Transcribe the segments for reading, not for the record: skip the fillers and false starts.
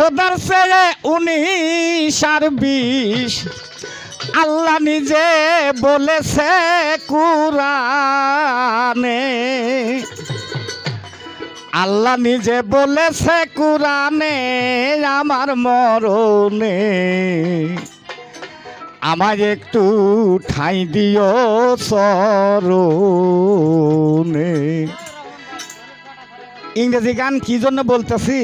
খোদার চেয়ে 19 আর 20 আল্লাহ নিজে বলেছে কুরআনে, আল্লাহ নিজে বলেছে কুরআনে আমার মরণে আমায় একটু ঠাঁই দিও চরণে। ইংরেজি গান কি জন্য বলতেছি,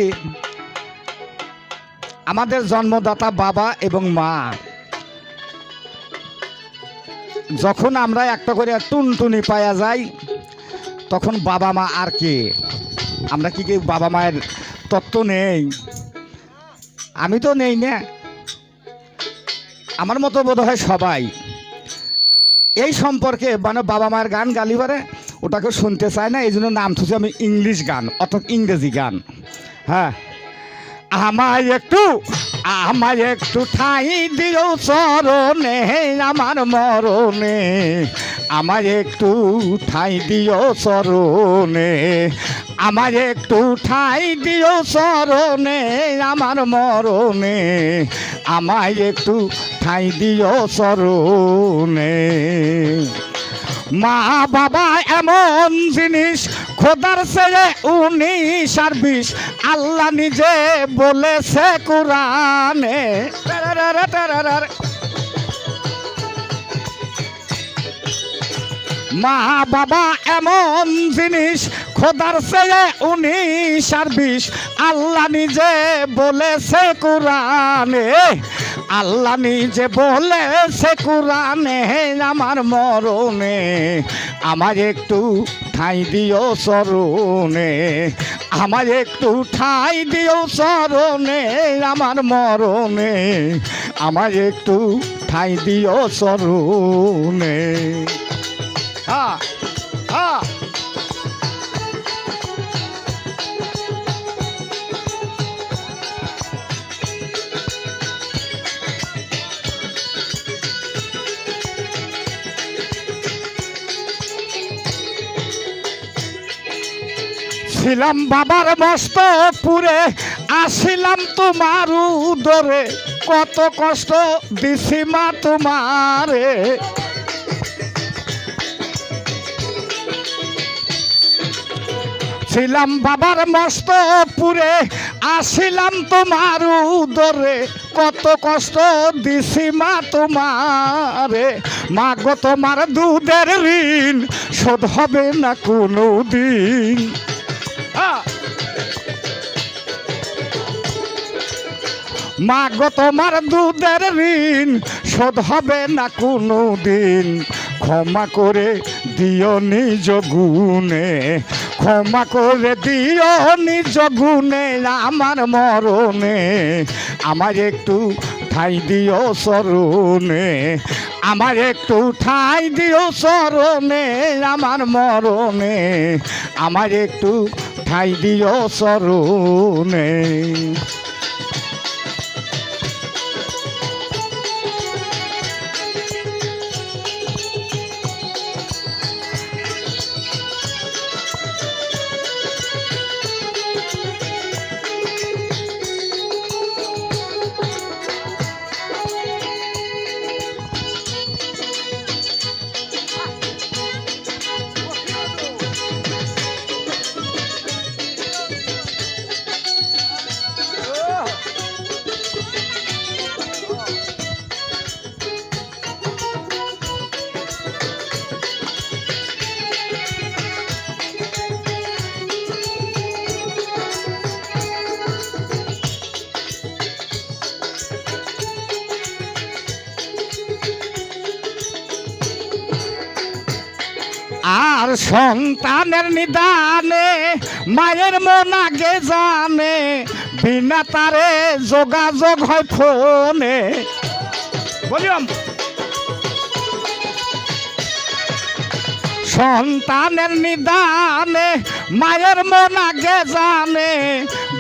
আমাদের জন্মদাতা বাবা এবং মা যখন আমরা একটা করে টুনটুনি পাওয়া যাই তখন বাবা মা আর কে, আমরা কি কেউ বাবা মায়ের তত্ত্ব নেই? আমি তো নেই না, আমার মতো বোধ হয় সবাই এই সম্পর্কে মানে বাবা মায়ের গান গালি পারে ওটাকে শুনতে চায় না, এই জন্য নাম থুছি আমি ইংলিশ গান অর্থাৎ ইংরেজি গান। হ্যাঁ, আমায় একটু ঠাঁই দিও চরণে আমার মরণে, আমায় একটু ঠাঁই দিও চরণে, আমায় একটু ঠাঁই দিও চরণে আমার মরণে, আমায় একটু ঠাঁই দিও চরণে। মা বাবা এমন জিনিস খোদার চেয়ে 19 আর 20 আল্লাহ নিজে বলেছে কুরআনে। মা বাবা এমন জিনিস খোদার চেয়ে 19 আর 20 আল্লাহ নিজে বলেছে কুরআনে, আল্লাহ নিজে বলেছে কুরআনে আমার মরণে আমার একটু ঠাঁই দিও চরণে, আমার একটু ঠাঁই দিও চরণে আমার মরণে, আমার একটু ঠাঁই দিও চরণে। হ্যাঁ হ্যাঁ, ছিলাম বাবার মস্তপুরে আসিলাম তোমার উদরে, কত কষ্ট দিছি মা তোমারে, ছিলাম বাবার মস্তপুরে আসিলাম তোমার উদরে, কত কষ্ট দিছি মা তোমারে, মা গো তোমার দুধের ঋণ শোধ হবে না কোনো দিন। মা গো তোমার দুধের ঋণ শোধ হবে না কোনো দিন, ক্ষমা করে দিও নিজ গুণে, ক্ষমা করে দিও নিজ গুণে আমার মরণে, আমার একটু ঠাঁই দিও চরণে, আমার একটু ঠাঁই দিও চরণে আমার মরণে, আমার একটু ঠাঁই দিও চরণে। আর সন্তানের নিদানে মায়ের মন আগে জানে, বিনা তারে যোগাযোগ হয় ফোনে। বলিলাম সন্তানের নিদানে মায়ের মন আগে জানে,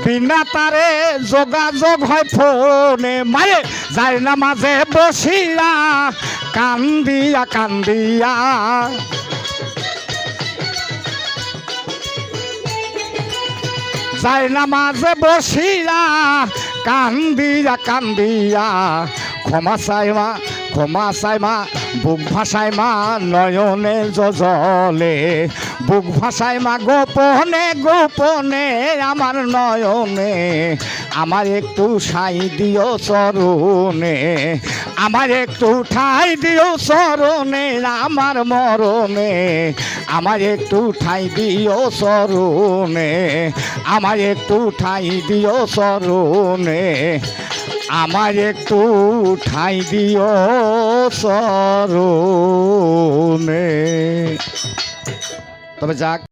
বিনা তারে যোগাযোগ হয় ফোনে। মায়ে যায় না মাঝে বসিয়া কান্দিয়া কান্দিয়া, যায় না মাঝে বসিয়া কান্দিয়া কান্দিয়া ক্ষমা চাই মা বুক ভাসায় মা নয়নে জলে বুক ভাসায় মা গোপনে গোপনে আমার নয়নে আমার একটু সাই দিও চরণে আমার একটু ঠাই দিও চরণে আমার মরণে আমার একটু ঠাই দিও চরণে আমার একটু ঠাই দিও চরণে আমার একটু ঠাই দিও চরণে তবে যাক